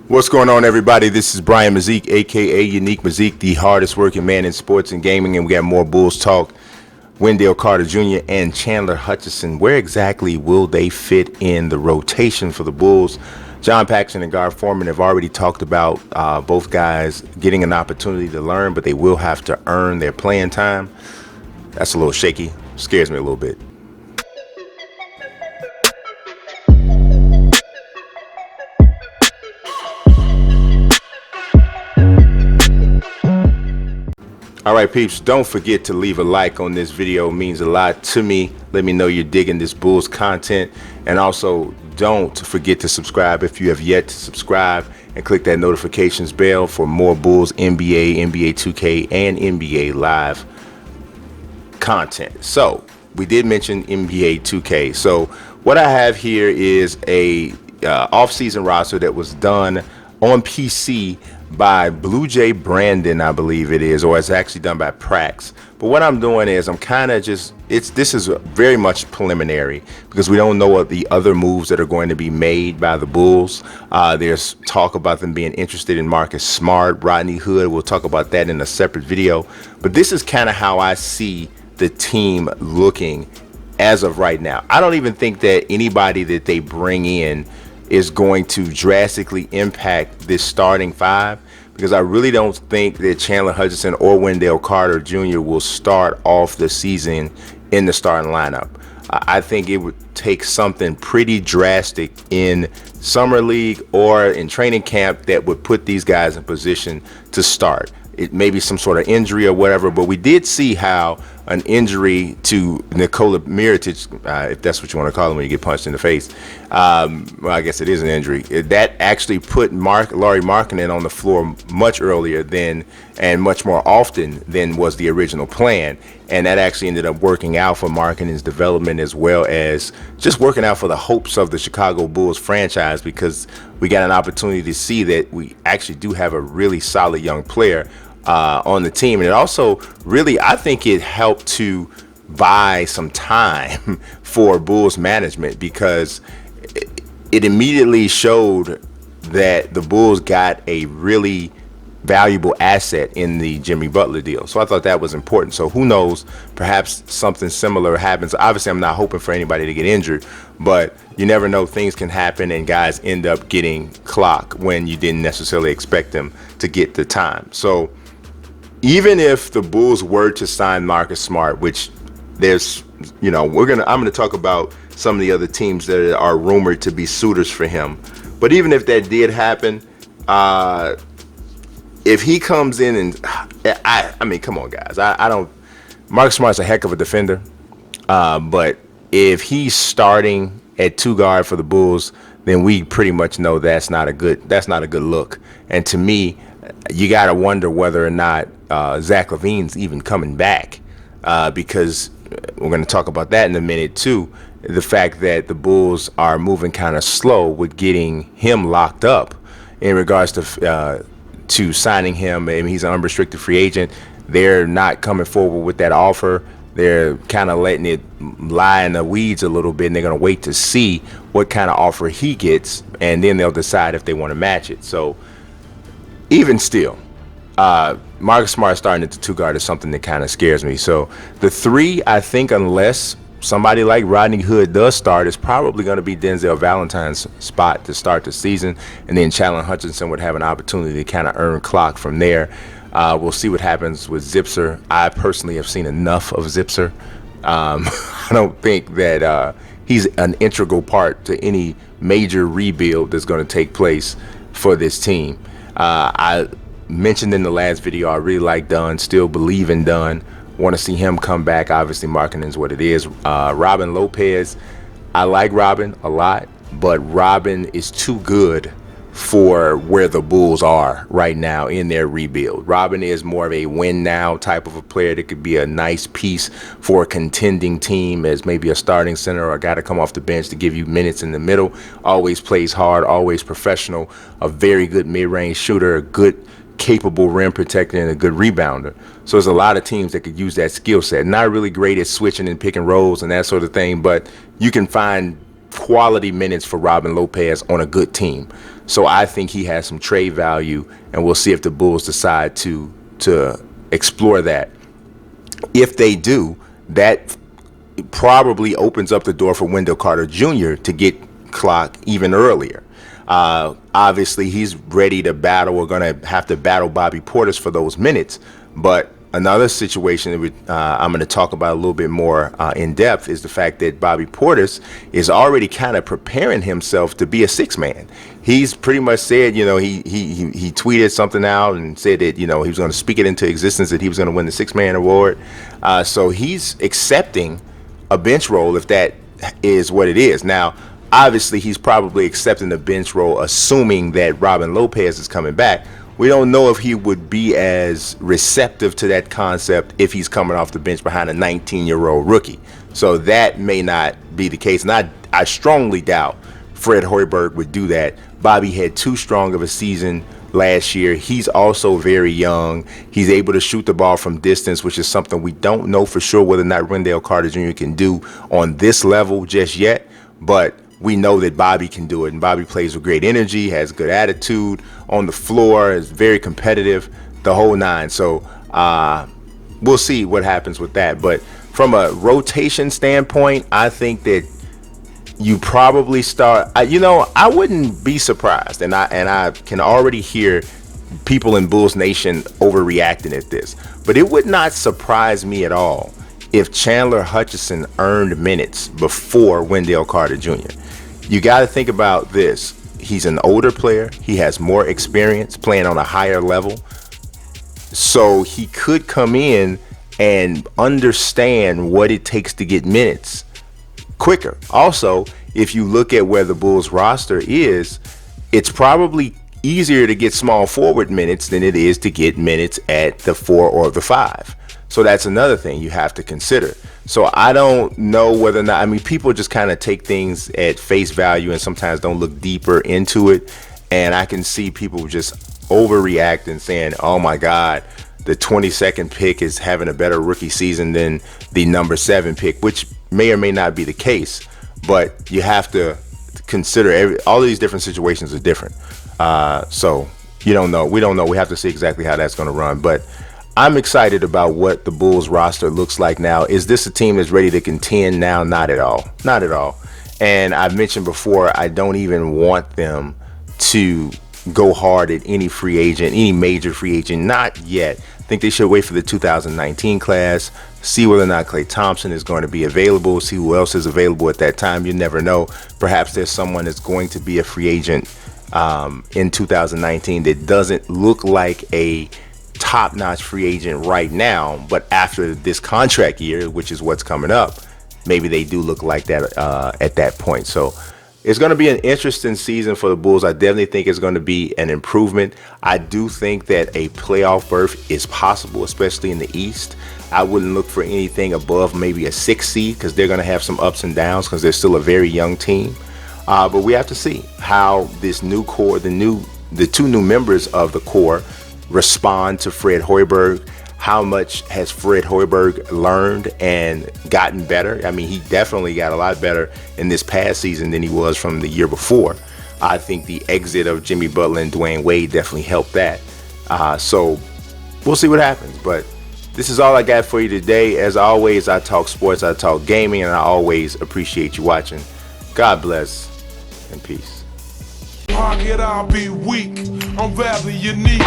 What's going on, everybody? This is Brian Mazik, aka Unique Mazik, the hardest working man in sports and gaming, and we got more Bulls talk. Wendell Carter Jr. and Chandler Hutchison. Where exactly will they fit in the rotation for the Bulls? John Paxson and Gar Forman have already talked about both guys getting an opportunity to learn, but they will have to earn their playing time. That's a little shaky. Scares me a little bit. All right, peeps, don't forget to leave a like on this video. It means a lot to me. Let me know you're digging this Bulls content. And also, don't forget to subscribe if you have yet to subscribe, and click that notifications bell for more Bulls NBA, NBA 2K, and NBA Live content. So, we did mention NBA 2K. So, what I have here is a off-season roster that was done on PC by Blue Jay Brandon, I believe it is, or it's actually done by Prax. But what I'm doing is I'm kind of just, this is very much preliminary because we don't know what the other moves that are going to be made by the Bulls. There's talk about them being interested in Marcus Smart, Rodney Hood. We'll talk about that in a separate video. But this is kind of how I see the team looking as of right now. I don't even think that anybody that they bring in is going to drastically impact this starting five, because I really don't think that Chandler Hutchison or Wendell Carter Jr. will start off the season in the starting lineup. I think it would take something pretty drastic in summer league or in training camp that would put these guys in position to start. It may be some sort of injury or whatever, but we did see how an injury to Nikola Mirotic, if that's what you want to call him when you get punched in the face, well, I guess it is an injury, that actually put Lauri Markkanen on the floor much earlier than and much more often than was the original plan. And that actually ended up working out for Markkanen's development, as well as just working out for the hopes of the Chicago Bulls franchise, because we got an opportunity to see that we actually do have a really solid young player on the team. And it also really, I think it helped to buy some time for Bulls management, because it immediately showed that the Bulls got a really valuable asset in the Jimmy Butler deal. So I thought that was important. So who knows, perhaps something similar happens. Obviously, I'm not hoping for anybody to get injured, but you never know, things can happen and guys end up getting clock when you didn't necessarily expect them to get the time. So even if the Bulls were to sign Marcus Smart, which there's, I'm going to talk about some of the other teams that are rumored to be suitors for him. But even if that did happen, if he comes in and I mean, come on, guys, I don't. Marcus Smart's a heck of a defender, but if he's starting at two guard for the Bulls, then we pretty much know that's not a good look. And to me, you got to wonder whether or not Zach LaVine's even coming back, because we're going to talk about that in a minute too. The fact that the Bulls are moving kind of slow with getting him locked up in regards to signing him. I mean, he's an unrestricted free agent. They're not coming forward with that offer. They're kind of letting it lie in the weeds a little bit, and they're going to wait to see what kind of offer he gets, and then they'll decide if they want to match it. So even still, Marcus Smart starting at the two guard is something that kind of scares me. So the three, I think, unless somebody like Rodney Hood does start, is probably going to be Denzel Valentine's spot to start the season, and then Chandler Hutchison would have an opportunity to kind of earn clock from there. We'll see what happens with Zipser. I personally have seen enough of Zipser. I don't think that he's an integral part to any major rebuild that's going to take place for this team. I mentioned in the last video, I really like Dunn, still believe in Dunn. Want to see him come back. Obviously, marketing is what it is. Robin Lopez, I like Robin a lot, but Robin is too good for where the Bulls are right now in their rebuild. Robin is more of a win now type of a player that could be a nice piece for a contending team as maybe a starting center or a guy to come off the bench to give you minutes in the middle. Always plays hard, always professional, a very good mid-range shooter, a good capable rim protector, and a good rebounder. So there's a lot of teams that could use that skill set. Not really great at switching and pick and rolls and that sort of thing, but you can find quality minutes for Robin Lopez on a good team. So I think he has some trade value, and we'll see if the Bulls decide to explore that. If they do, that probably opens up the door for Wendell Carter Jr. to get clock even earlier. Obviously, he's ready to battle. We're going to have to battle Bobby Portis for those minutes. But another situation that I'm going to talk about a little bit more in depth is the fact that Bobby Portis is already kind of preparing himself to be a six man. He's pretty much said, you know, he tweeted something out and said that, you know, he was going to speak it into existence, that he was going to win the six man award. So he's accepting a bench role if that is what it is. Now, obviously, he's probably accepting the bench role, assuming that Robin Lopez is coming back. We don't know if he would be as receptive to that concept if he's coming off the bench behind a 19-year-old rookie. So that may not be the case. And I strongly doubt Fred Hoiberg would do that. Bobby had too strong of a season last year. He's also very young. He's able to shoot the ball from distance, which is something we don't know for sure whether or not Wendell Carter Jr. can do on this level just yet. But we know that Bobby can do it, and Bobby plays with great energy, has good attitude on the floor, is very competitive, the whole nine. So we'll see what happens with that. But from a rotation standpoint, I think that you probably start, you know, I wouldn't be surprised, and I can already hear people in Bulls Nation overreacting at this, but it would not surprise me at all if Chandler Hutchison earned minutes before Wendell Carter Jr. You got to think about this. He's an older player. He has more experience playing on a higher level. So he could come in and understand what it takes to get minutes quicker. Also, if you look at where the Bulls roster is, it's probably easier to get small forward minutes than it is to get minutes at the 4 or the 5. So that's another thing you have to consider. So I don't know whether or not, I mean, people just kind of take things at face value and sometimes don't look deeper into it. And I can see people just overreacting, saying, oh my God, the 22nd pick is having a better rookie season than the number 7 pick, which may or may not be the case. But you have to consider all of these different situations are different. So you don't know. We don't know. We have to see exactly how that's going to run. But I'm excited about what the Bulls roster looks like now. Is this a team that's ready to contend now? Not at all. Not at all. And I've mentioned before, I don't even want them to go hard at any free agent, any major free agent. Not yet. I think they should wait for the 2019 class, see whether or not Klay Thompson is going to be available, see who else is available at that time. You never know. Perhaps there's someone that's going to be a free agent in 2019 that doesn't look like a top-notch free agent right now, but after this contract year, which is what's coming up, maybe they do look like that at that point. So it's going to be an interesting season for the Bulls. I definitely think it's going to be an improvement. I do think that a playoff berth is possible, especially in the East. I wouldn't look for anything above maybe a 6 seed because they're going to have some ups and downs because they're still a very young team. But we have to see how this new core, the 2 new members of the core, respond to Fred Hoiberg. How much has Fred Hoiberg learned and gotten better? I mean, he definitely got a lot better in this past season than he was from the year before. I think the exit of Jimmy Butler and Dwayne Wade definitely helped that. So we'll see what happens. But this is all I got for you today. As always, I talk sports, I talk gaming, and I always appreciate you watching. God bless and peace. Pocket, I'll be weak. I'm rather unique.